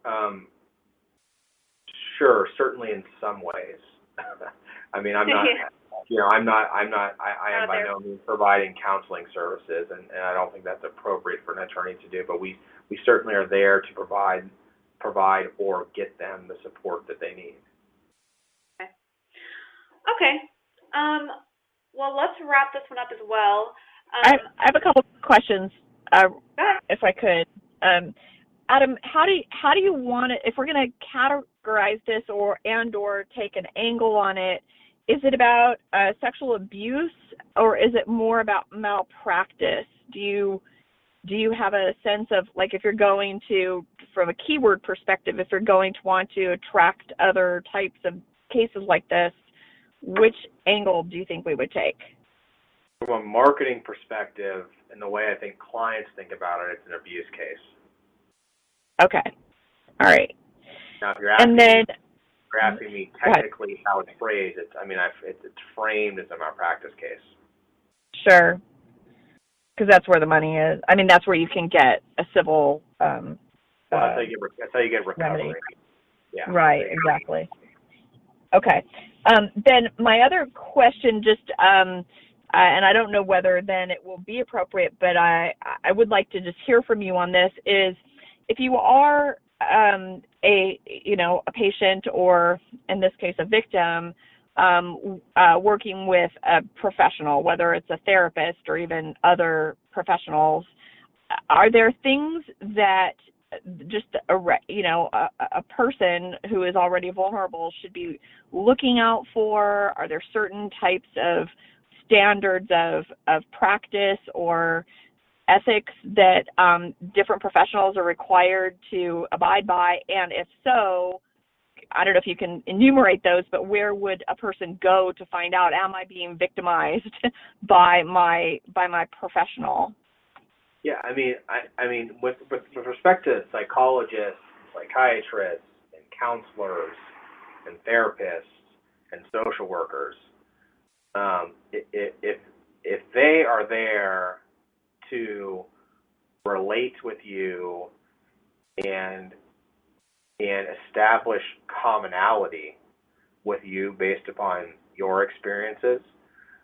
Um, sure, certainly in some ways. I mean, I'm not, I am Out by there. no means providing counseling services, and I don't think that's appropriate for an attorney to do, but we certainly are there to provide or get them the support that they need. Okay. Well, let's wrap this one up as well. I have a couple of questions, Go ahead. if I could. Adam, how do you want it, if we're going to categorize this or take an angle on it, is it about sexual abuse or is it more about malpractice? Do you have a sense of, like, if you're going to, from a keyword perspective, if you're going to want to attract other types of cases like this, which angle do you think we would take? From a marketing perspective, and the way I think clients think about it, it's an abuse case. Okay. All right. Now, if you're asking, And then, you're asking me technically how it's phrased, it's framed as a malpractice case. sure, because that's where the money is. I mean, that's where you can get a civil Well, that's how you get recovery. remedy. Yeah. Right, exactly. Okay. Then my other question, just and I don't know whether then it will be appropriate, but I would like to just hear from you on this, is if you are a patient, or in this case a victim, working with a professional, whether it's a therapist or even other professionals, are there things that just a person who is already vulnerable should be looking out for? Are there certain types of standards of practice or ethics that different professionals are required to abide by? And if so, I don't know if you can enumerate those, but where would a person go to find out, am I being victimized by my professional? Yeah, I mean, with respect to psychologists, psychiatrists, and counselors, and therapists, and social workers, if they are there to relate with you and establish commonality with you based upon your experiences,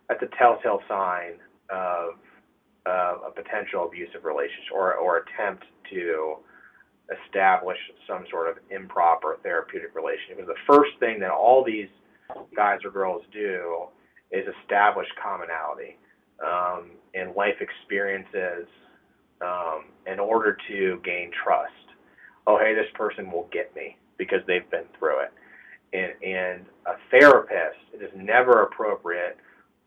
that's a telltale sign of a potential abusive relationship or attempt to establish some sort of improper therapeutic relationship. Because the first thing that all these guys or girls do is establish commonality and life experiences in order to gain trust. Oh, hey, this person will get me because they've been through it. And a therapist, it is never appropriate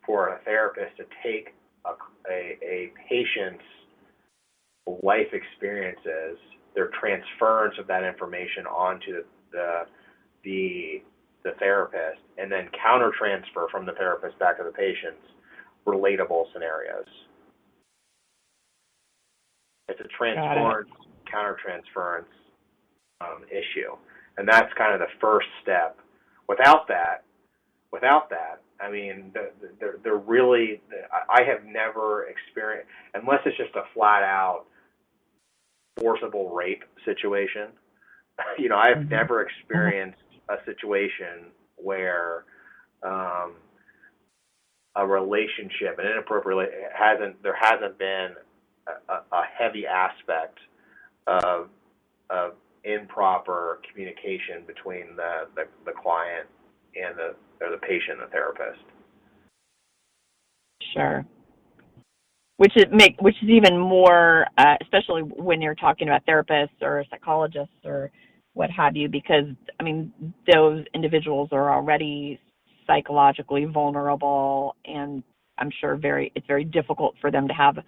for a therapist to take a patient's life experiences, their transference of that information onto the therapist, and then counter-transfer from the therapist back to the patient's relatable scenarios. It's a transference, counter-transference issue. And that's kind of the first step. Without that, I mean, they're really, I have never experienced, unless it's just a flat-out forcible rape situation, I have never experienced a situation where a relationship, an inappropriate, there hasn't been a heavy aspect of improper communication between the client and the patient and the therapist. Sure. Which is even more, especially when you're talking about therapists or psychologists or what have you, because I mean those individuals are already psychologically vulnerable, and I'm sure it's very difficult for them to have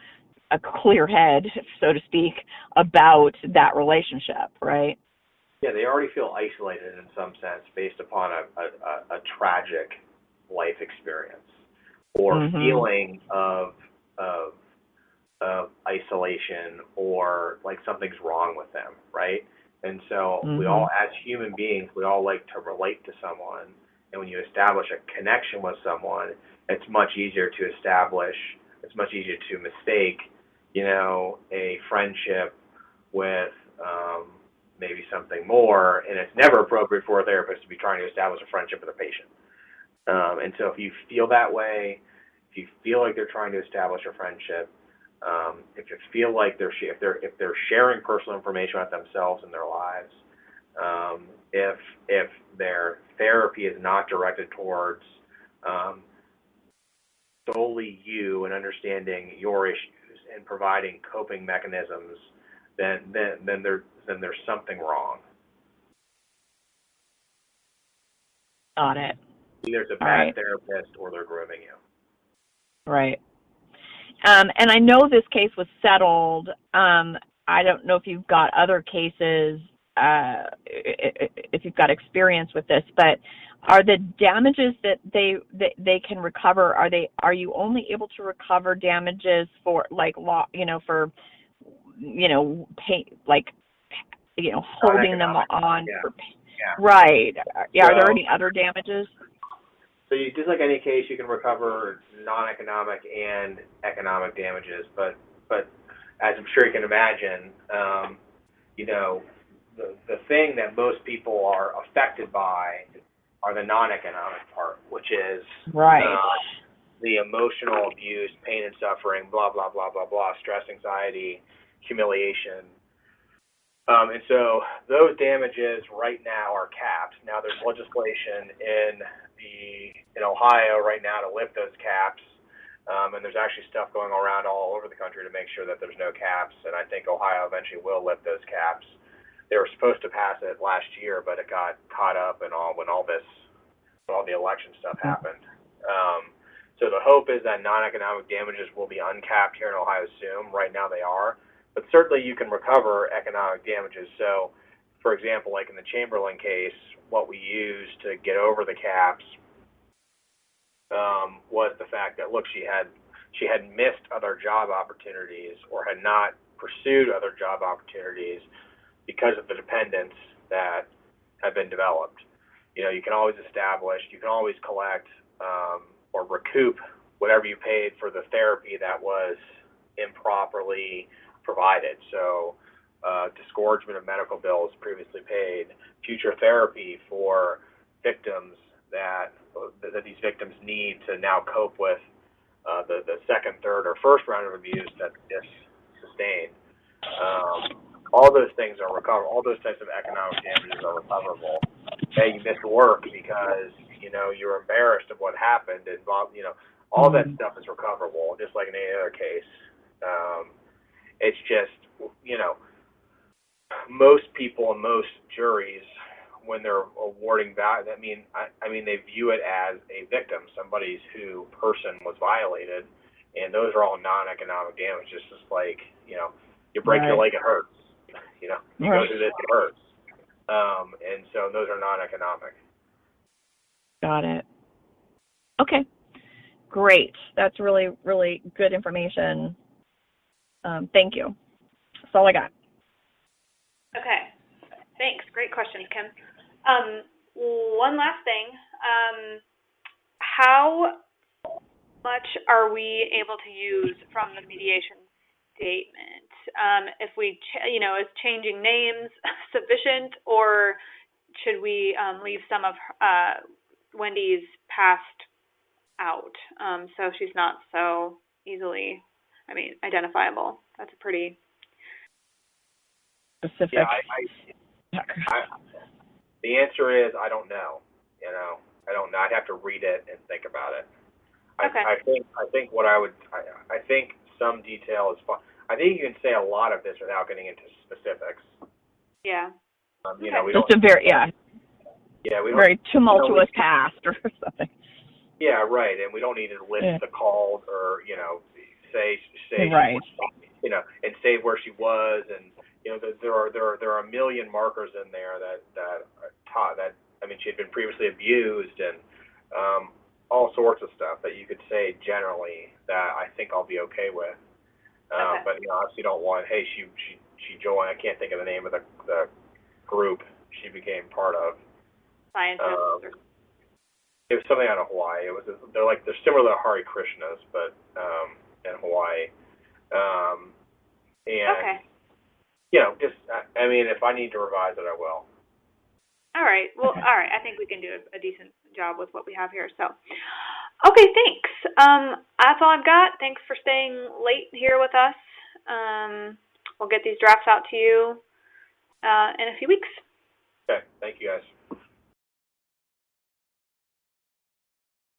a clear head, so to speak, about that relationship, right? Yeah, they already feel isolated in some sense based upon a tragic life experience or feeling of isolation, or like something's wrong with them, right? And so we all, as human beings, we all like to relate to someone. And when you establish a connection with someone, it's much easier to mistake, a friendship with maybe some something more, and it's never appropriate for a therapist to be trying to establish a friendship with a patient. And so if you feel that way, if you feel like they're trying to establish a friendship, if you feel like if they're sharing personal information about themselves and their lives, if their therapy is not directed towards solely you and understanding your issues and providing coping mechanisms, then there's something wrong. Got it. Either it's a bad therapist or they're grooming you. Right. And I know this case was settled. I don't know if you've got other cases, if you've got experience with this, but are the damages that they can recover, are you only able to recover damages for like law, for pay, like holding them on for right. Yeah, are there any other damages? So just like any case, you can recover non-economic and economic damages, but as I'm sure you can imagine, the thing that most people are affected by are the non-economic part, which is the emotional abuse, pain and suffering, blah, blah, blah, blah, blah, stress, anxiety, humiliation. And so those damages right now are capped. Now there's legislation in Ohio right now to lift those caps, and there's actually stuff going around all over the country to make sure that there's no caps, and I think Ohio eventually will lift those caps. They were supposed to pass it last year, but it got caught up when all the election stuff happened. So the hope is that non-economic damages will be uncapped here in Ohio soon. Right now they are, but certainly you can recover economic damages. So, for example, like in the Chamberlain case, what we used to get over the caps was the fact that, look, she had missed other job opportunities or had not pursued other job opportunities because of the dependence that have been developed. You can always collect or recoup whatever you paid for the therapy that was improperly provided. So disgorgement of medical bills previously paid, future therapy for victims that these victims need to now cope with the second, third, or first round of abuse that this sustained. All those things are recoverable. All those types of economic damages are recoverable. Hey, you missed work because you're embarrassed of what happened, and all that stuff is recoverable, just like in any other case. It's just most people and most juries, when they're awarding value, I mean they view it as a victim, somebody's person was violated, and those are all non-economic damages. Just like you break your leg, it hurts. You go through this, it hurts. And so those are non-economic. Got it. Okay, great. That's really, really good information. Thank you. That's all I got. Okay, thanks. Great question, Kim. One last thing. How much are we able to use from the mediation statement? If we, is changing names sufficient, or should we leave some of Wendy's past out so she's not so easily, identifiable? That's a pretty specific. Yeah, the answer is I don't know. I don't know. I'd have to read it and think about it. Okay. I think I think some detail is fine. I think you can say a lot of this without getting into specifics. Yeah. We just don't. A very we don't, very tumultuous past or something. Yeah, right. And we don't need to list the called or say right. And say where she was, and there are a million markers in there that she had been previously abused, and all sorts of stuff that you could say generally that I think I'll be okay with. Okay. But obviously don't want, hey, she joined, I can't think of the name of the group she became part of. Scientists. It was something out of Hawaii. They're similar to Hare Krishnas, but in Hawaii. Okay. just I mean, if I need to revise it, I will. All right. Well, Okay. all right. I think we can do a decent job with what we have here. So, okay, thanks. That's all I've got. Thanks for staying late here with us. We'll get these drafts out to you in a few weeks. Okay, thank you guys.